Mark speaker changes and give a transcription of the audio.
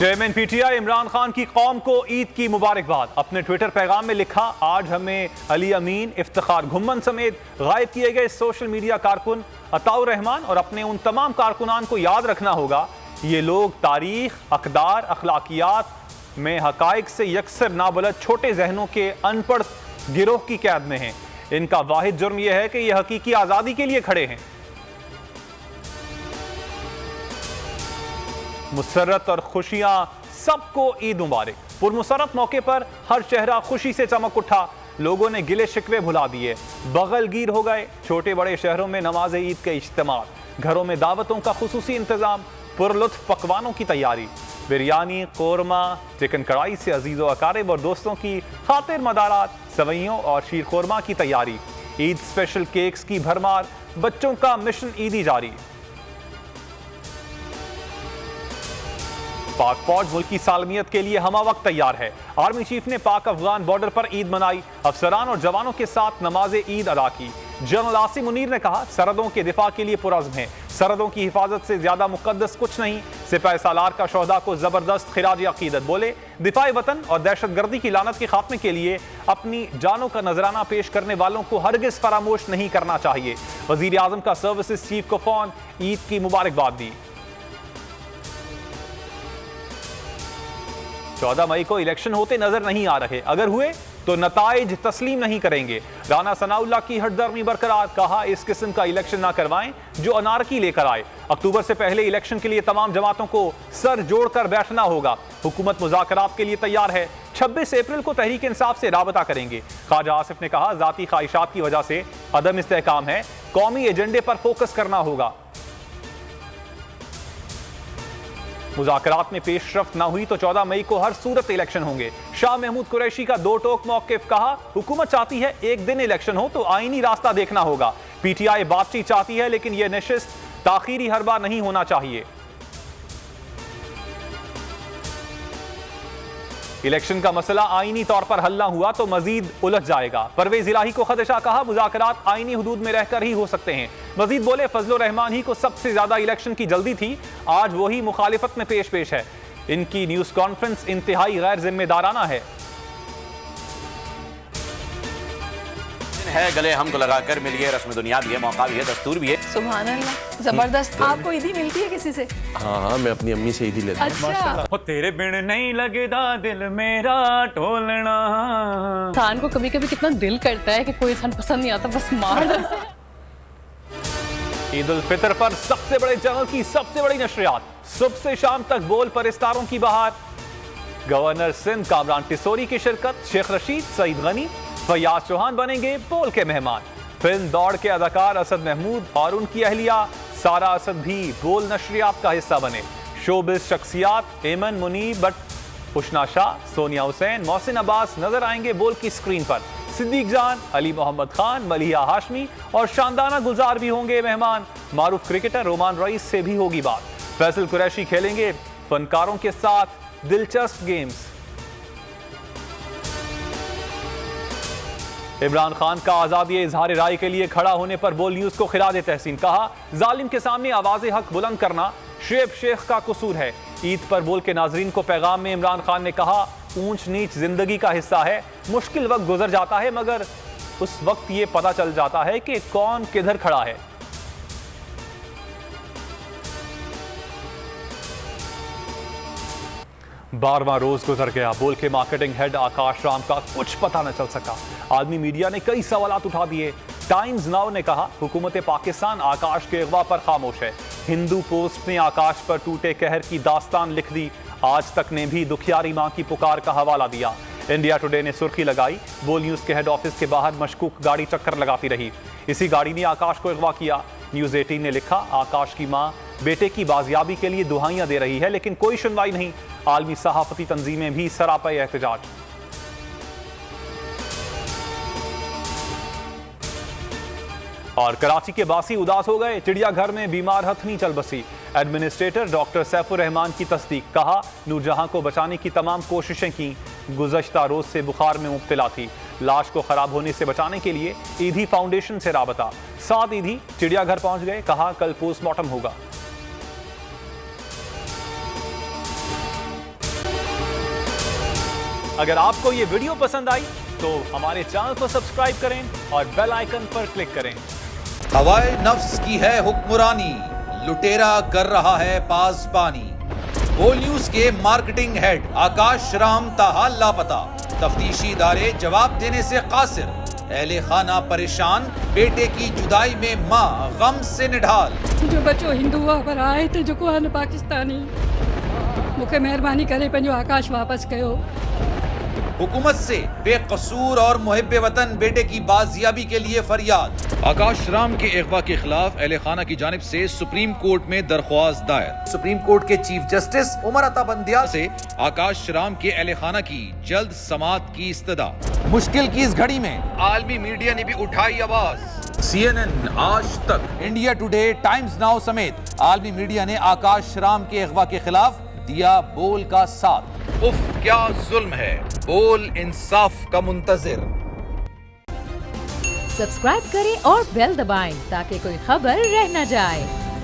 Speaker 1: Chairman PTI Imran Khan की कौम को ईद की मुबारकबाद। अपने ट्विटर पैगाम में लिखा, आज हमें अली अमीन, इफ्तिखार घुम्मन समेत गायब किए गए सोशल मीडिया कारकुन अताउर रहमान और अपने उन तमाम कारकुनान को याद रखना होगा। ये लोग तारीख, अकदार, अखलाकियात में हकाइक से यकसर नाबलद छोटे जहनों के अनपढ़ गिरोह की कैद में हैं। इनका वाहिद जुर्म यह है कि ये हकीकी आज़ादी के लिए खड़े हैं। मुसर्रत और खुशियां सबको ईद मुबारक। पुरमुसरत मौके पर हर चेहरा खुशी से चमक उठा। लोगों ने गिले शिकवे भुला दिए, बगलगीर हो गए। छोटे बड़े शहरों में नमाज ईद के इज्तिमा, घरों में दावतों का खुसूसी इंतजाम, पुरलुत्फ पकवानों की तैयारी, बिरयानी, कोरमा, चिकन कढ़ाई से अजीज़ो अकारिब और दोस्तों की खातिर मदारात, सवैयों और शीर खोरमा की तैयारी, ईद स्पेशल केक्स की भरमार, बच्चों का मिशन ईदी जारी। पाक फौज मुल्क की सालमियत के लिए हमा वक्त तैयार है। आर्मी चीफ ने पाक अफगान बॉर्डर पर ईद मनाई, अफसरान और जवानों के साथ नमाज ईद अदा की। जनरल आसिम मुनीर ने कहा, सरहदों के दिफा के लिए पुरज़्म है। सरहदों की हिफाजत से ज्यादा मुकद्दस कुछ नहीं। सिपाही सालार का शोहदा को जबरदस्त खिराज अकीदत। बोले, दिफाई वतन और दहशतगर्दी की लानत के खात्मे के लिए अपनी जानों का नजराना पेश करने वालों को हरगिज फरामोश नहीं करना चाहिए। वजीर आजम का सर्विसेज चीफ को फोन, ईद की मुबारकबाद दी। 14 मई को इलेक्शन होते नजर नहीं आ रहे, अगर हुए तो नताइज तस्लीम नहीं करेंगे। राना सनाउल्लाह की हटदर्मी बरकरार, कहा इस किस्म का इलेक्शन ना करवाएं जो अनारकी लेकर आए। अक्टूबर से पहले इलेक्शन के लिए तमाम जमातों को सर जोड़कर बैठना होगा। हुकूमत मुज़ाकरात के लिए तैयार है। 26 अप्रैल को तहरीक इंसाफ से राबता करेंगे। ख्वाजा आसिफ ने कहा, जाती ख्वाहिशात की वजह से अदम इस्तेहकाम है, कौमी एजेंडे पर फोकस करना होगा। मुज़ाकरात में पेशरफ्त ना हुई तो 14 मई को हर सूरत इलेक्शन होंगे। शाह महमूद कुरैशी का दो टोक मौक़िफ़, कहा हुकूमत चाहती है एक दिन इलेक्शन हो तो आईनी रास्ता देखना होगा। पीटीआई बातचीत चाहती है लेकिन यह नशिस्त ताखीरी हर बार नहीं होना चाहिए। इलेक्शन का मसला आईनी तौर पर हल ना हुआ तो मजीद उलझ जाएगा। परवेज इलाही को खदशा, कहा मुज़ाकरात आईनी हुदूद में रहकर ही हो सकते हैं। मजीद बोले, फजल रहमान ही को सबसे ज्यादा इलेक्शन की जल्दी थी, आज वही मुखालिफत में पेश है। इनकी न्यूज कॉन्फ्रेंस इंतहाई गैर जिम्मेदाराना है।
Speaker 2: गले हमको लगाकर मिलिए, रस्म दुनिया भी है, मौका भी है, दस्तूर भी है।
Speaker 3: सुभान अल्लाह, जबरदस्त। आपको ईदी मिलती है किसी से?
Speaker 4: हाँ, मैं अपनी अम्मी से ईदी लेता हूँ।
Speaker 3: अच्छा।
Speaker 1: तेरे बिन नहीं लगदा दिल मेरा टोलना।
Speaker 3: इंसान को कभी कभी कितना दिल करता है कि कोई इंसान पसंद नहीं आता, बस मार दो।
Speaker 1: ईद उल फितर पर सबसे बड़े चैनल की सबसे बड़ी नशरियात, सुबह से शाम तक बोल पर इस्तारों की बहार। गवर्नर सिंध कामरान टिसोरी की शिरकत, शेख रशीद, सईद गनी, फयाज चौहान बनेंगे बोल के मेहमान। फिल्म दौड़ के अदाकार असद महमूद और उनकी अहलिया सारा असद भी बोल नशरियात का हिस्सा बने। शोबिस शख्सियात एमन मुनीब, उशना शाह, सोनिया हुसैन, मोहसिन अब्बास नजर आएंगे बोल की स्क्रीन पर। सिद्दीक जान, अली मोहम्मद खान, मलिहा हाशमी और शानदाना गुलजार भी होंगे मेहमान। मारूफ क्रिकेटर रोमान रईस से भी होगी बात। फैसल कुरैशी खेलेंगे फनकारों के साथ दिलचस्प गेम्स। इमरान खान का आज़ादी इजहार राय के लिए खड़ा होने पर बोल न्यूज को खिराज तहसीन, कहा जालिम के सामने आवाज़ हक बुलंद करना शुएब शेख का कसूर है। ईद पर बोल के नाजरीन को पैगाम में इमरान खान ने कहा, ऊंच नीच जिंदगी का हिस्सा है, मुश्किल वक्त गुजर जाता है मगर उस वक्त ये पता चल जाता है कि कौन किधर खड़ा है। बारहवां रोज गुजर गया, बोल के मार्केटिंग हेड आकाश राम का कुछ पता न चल सका। आदमी मीडिया ने कई सवालात उठा दिए। टाइम्स नाउ ने कहा, हुकूमत पाकिस्तान आकाश के अगवा पर खामोश है। हिंदू पोस्ट ने आकाश पर टूटे कहर की दास्तान लिख दी। आज तक ने भी दुखियारी मां की पुकार का हवाला दिया। इंडिया टुडे ने सुर्खी लगाई, बोल न्यूज के हेड ऑफिस के बाहर मशकूक गाड़ी चक्कर लगाती रही, इसी गाड़ी ने आकाश को अगवा किया। न्यूज 18 ने लिखा, आकाश की मां बेटे की बाजियाबी के लिए दुहाइयां दे रही है लेकिन कोई सुनवाई नहीं। आलमी सहाफती तंजीमें भी सरापा एहतजाज। और कराची के बासी उदास हो गए, चिड़ियाघर में बीमार हथनी चल बसी। एडमिनिस्ट्रेटर डॉक्टर सैफुर रहमान की तस्दीक, कहा नूरजहां को बचाने की तमाम कोशिशें की, गुज़श्ता रोज से बुखार में मुब्तला थी। लाश को खराब होने से बचाने के लिए ईदी फाउंडेशन से राबता। 7 ईदी चिड़ियाघर पहुंच गए, कहा कल पोस्टमार्टम होगा। अगर आपको ये वीडियो पसंद आई तो हमारे चैनल को सब्सक्राइब करें और बेल आइकन पर क्लिक करें।
Speaker 5: हवाए नफ्स की है हुक्मरानी, लुटेरा कर रहा है पासबानी। बोल न्यूज के मार्केटिंग हेड आकाश राम ताहा लापता, तफ्तीशी इदारे जवाब देने से कासिर। अहले खाना परेशान, बेटे की जुदाई में मां गम से निढाल।
Speaker 6: जो बच्चो हिंदू हुआ पर आए थे जो को पाकिस्तानी, मुखे मेहरबानी करे पंहिंजो आकाश वापस कयो।
Speaker 5: हुकूमत से बेकसूर और मुहिब्बे वतन बेटे की बाजियाबी के लिए फरियाद। आकाश राम के अगवा के खिलाफ अहले खाना की जानिब से सुप्रीम कोर्ट में दरख्वास्त दायर। सुप्रीम कोर्ट के चीफ जस्टिस उमर अता बंदियाल से आकाश राम के अहले खाना की जल्द समाअत की इस्तदा। मुश्किल की इस घड़ी में आलमी मीडिया ने भी उठाई आवाज। CNN, आज तक, इंडिया टुडे, टाइम्स नाउ समेत आलमी मीडिया ने आकाश राम के अगवा के खिलाफ दिया बोल का साथ। उफ क्या जुल्म है, बोल इंसाफ का मुंतजिर।
Speaker 7: सब्सक्राइब करें और बेल दबाएं ताकि कोई खबर रह न जाए।